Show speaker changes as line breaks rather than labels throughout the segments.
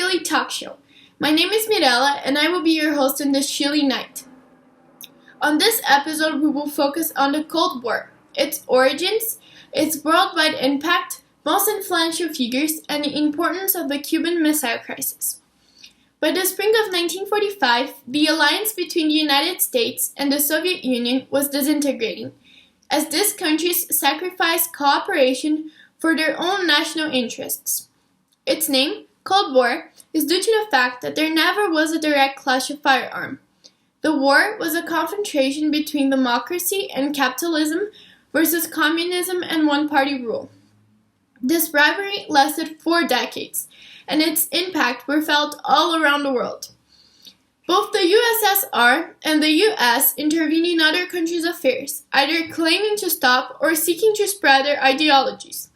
daily talk show. My name is Mirella, and I will be your host on this chilly night. On this episode, we will focus on the Cold War, its origins, its worldwide impact, most influential figures, and the importance of the Cuban Missile Crisis. By the spring of 1945, the alliance between the United States and the Soviet Union was disintegrating, as these countries sacrificed cooperation for their own national interests. Its name, Cold War, is due to the fact that there never was a direct clash of firearms. The war was a confrontation between democracy and capitalism versus communism and one-party rule. This rivalry lasted 4 decades, and its impact were felt all around the world. Both the USSR and the US intervened in other countries' affairs, either claiming to stop or seeking to spread their ideologies.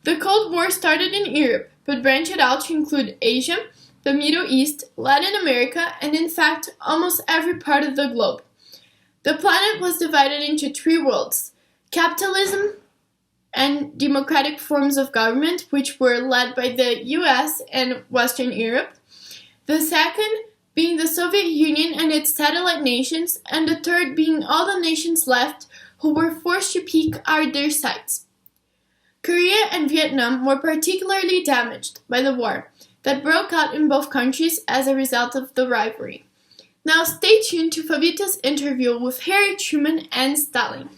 The Cold War started in Europe, but branched out to include Asia, the Middle East, Latin America, and in fact, almost every part of the globe. The planet was divided into 3 worlds: capitalism and democratic forms of government, which were led by the US and Western Europe. The second being the Soviet Union and its satellite nations, and the third being all the nations left who were forced to pick out their sides. Korea and Vietnam were particularly damaged by the war that broke out in both countries as a result of the rivalry. Now stay tuned to Fabita's interview with Harry Truman and Stalin.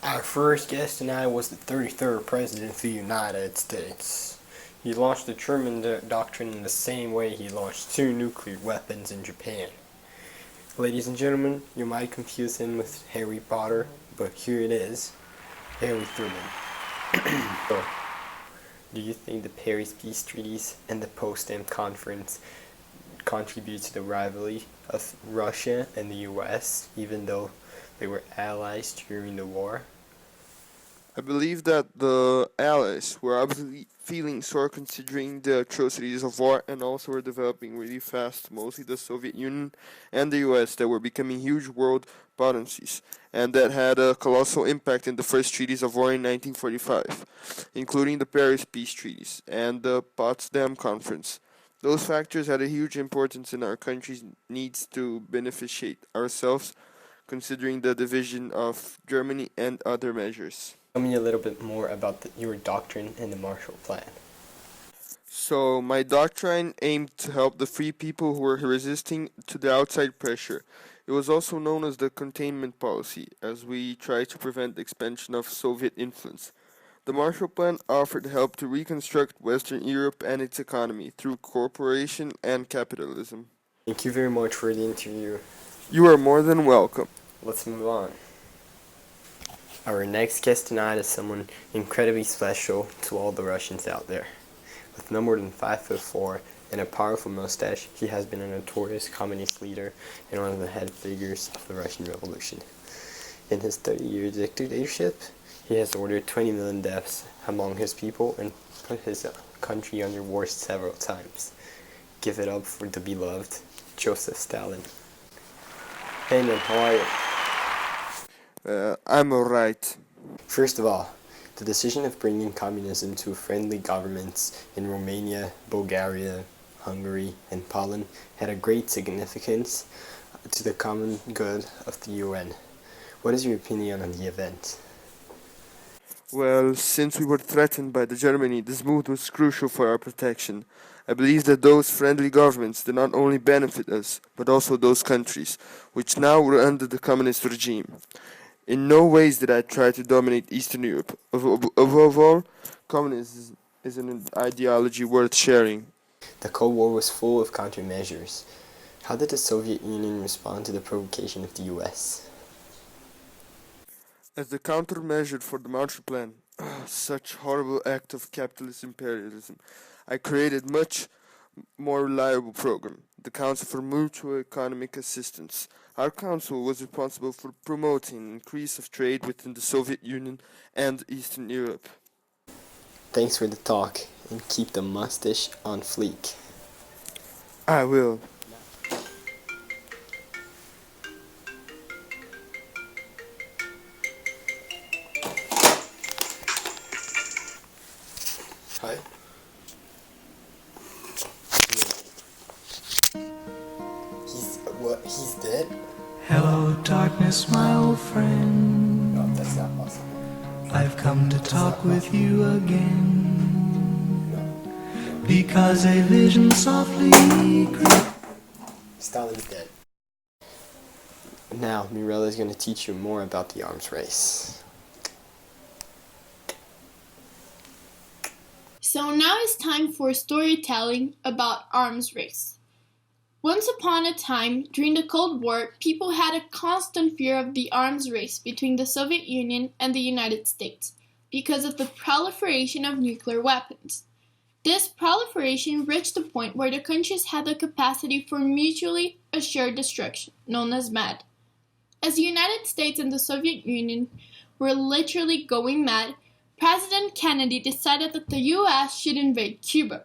Our first guest tonight was the 33rd President of the United States. He launched the Truman Doctrine in the same way he launched 2 nuclear weapons in Japan. Ladies and gentlemen, you might confuse him with Harry Potter, but here it is, Harry Truman. So, do you think the Paris Peace Treaties and the Potsdam Conference contribute to the rivalry of Russia and the US, even though they were allies during the war?
I believe that the Allies were obviously feeling sore considering the atrocities of war, and also were developing really fast, mostly the Soviet Union and the US, that were becoming huge world potencies, and that had a colossal impact in the first treaties of war in 1945, including the Paris Peace Treaties and the Potsdam Conference. Those factors had a huge importance in our country's needs to beneficiate ourselves, considering the division of Germany and other measures.
Tell me a little bit more about your doctrine and the Marshall Plan.
So, my doctrine aimed to help the free people who were resisting to the outside pressure. It was also known as the containment policy, as we tried to prevent the expansion of Soviet influence. The Marshall Plan offered help to reconstruct Western Europe and its economy through cooperation and capitalism.
Thank you very much for the interview.
You are more than welcome.
Let's move on. Our next guest tonight is someone incredibly special to all the Russians out there. With no more than 5'4" and a powerful mustache, he has been a notorious communist leader and one of the head figures of the Russian Revolution. In his 30-year dictatorship, he has ordered 20 million deaths among his people and put his country under war several times. Give it up for the beloved Joseph Stalin. Hey man, how are you?
I'm alright.
First of all, the decision of bringing communism to friendly governments in Romania, Bulgaria, Hungary, and Poland had a great significance to the common good of the UN. What is your opinion on the event?
Well, since we were threatened by the Germany, this move was crucial for our protection. I believe that those friendly governments did not only benefit us, but also those countries, which now were under the communist regime. In no ways did I try to dominate Eastern Europe. Above all, communism is an ideology worth sharing.
The Cold War was full of countermeasures. How did the Soviet Union respond to the provocation of the US?
As the countermeasure for the Marshall Plan, such horrible act of capitalist imperialism, I created much more reliable program, the Council for Mutual Economic Assistance. Our council was responsible for promoting an increase of trade within the Soviet Union and Eastern Europe.
Thanks for the talk, and keep the mustache on fleek.
I will.
Hi. What? He's dead?
Hello, darkness, my old friend.
No, that's not possible.
I've come to talk with you again. Because a vision softly crept.
Stalin's dead. Now, Mirella is going to teach you more about the arms race.
So now it's time for storytelling about arms race. Once upon a time, during the Cold War, people had a constant fear of the arms race between the Soviet Union and the United States because of the proliferation of nuclear weapons. This proliferation reached a point where the countries had the capacity for mutually assured destruction, known as MAD. As the United States and the Soviet Union were literally going mad, President Kennedy decided that the U.S. should invade Cuba,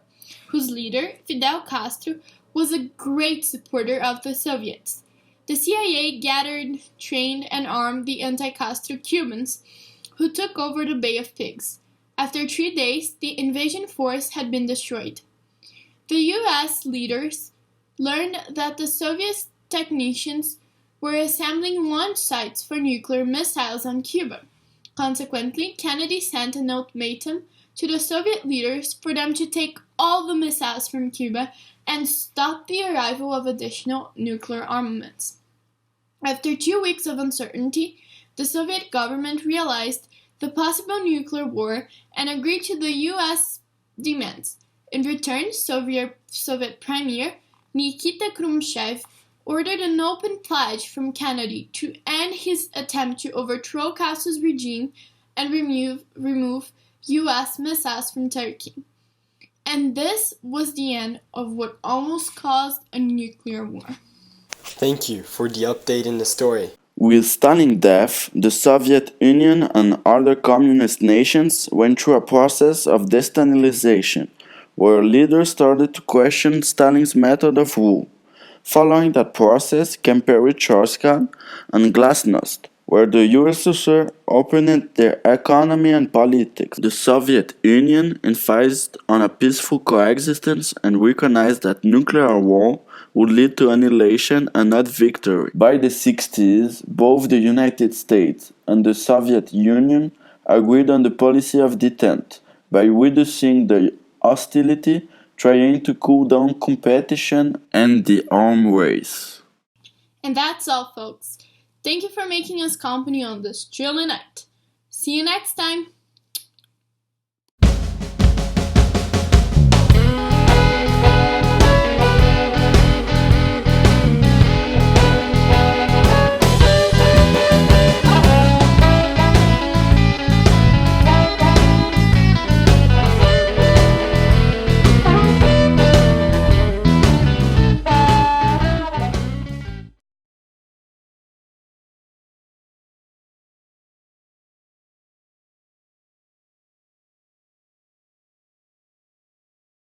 whose leader, Fidel Castro, was a great supporter of the Soviets. The CIA gathered, trained, and armed the anti-Castro Cubans, who took over the Bay of Pigs. After 3 days, the invasion force had been destroyed. The U.S. leaders learned that the Soviet technicians were assembling launch sites for nuclear missiles on Cuba. Consequently, Kennedy sent an ultimatum to the Soviet leaders for them to take all the missiles from Cuba and stop the arrival of additional nuclear armaments. After 2 weeks of uncertainty, the Soviet government realized the possible nuclear war and agreed to the U.S. demands. In return, Soviet Premier Nikita Khrushchev ordered an open pledge from Kennedy to end his attempt to overthrow Castro's regime and remove U.S. missiles from Turkey. And this was the end of what almost caused a nuclear war.
Thank you for the update in the story.
With Stalin's death, the Soviet Union and other communist nations went through a process of destabilization, where leaders started to question Stalin's method of rule. Following that process came Perestroika and Glasnost, where the USSR opened their economy and politics. The Soviet Union insisted on a peaceful coexistence and recognized that nuclear war would lead to annihilation and not victory. By the 60s, both the United States and the Soviet Union agreed on the policy of detente by reducing the hostility, trying to cool down competition and the arms race.
And that's all, folks. Thank you for making us company on this chilly night. See you next time.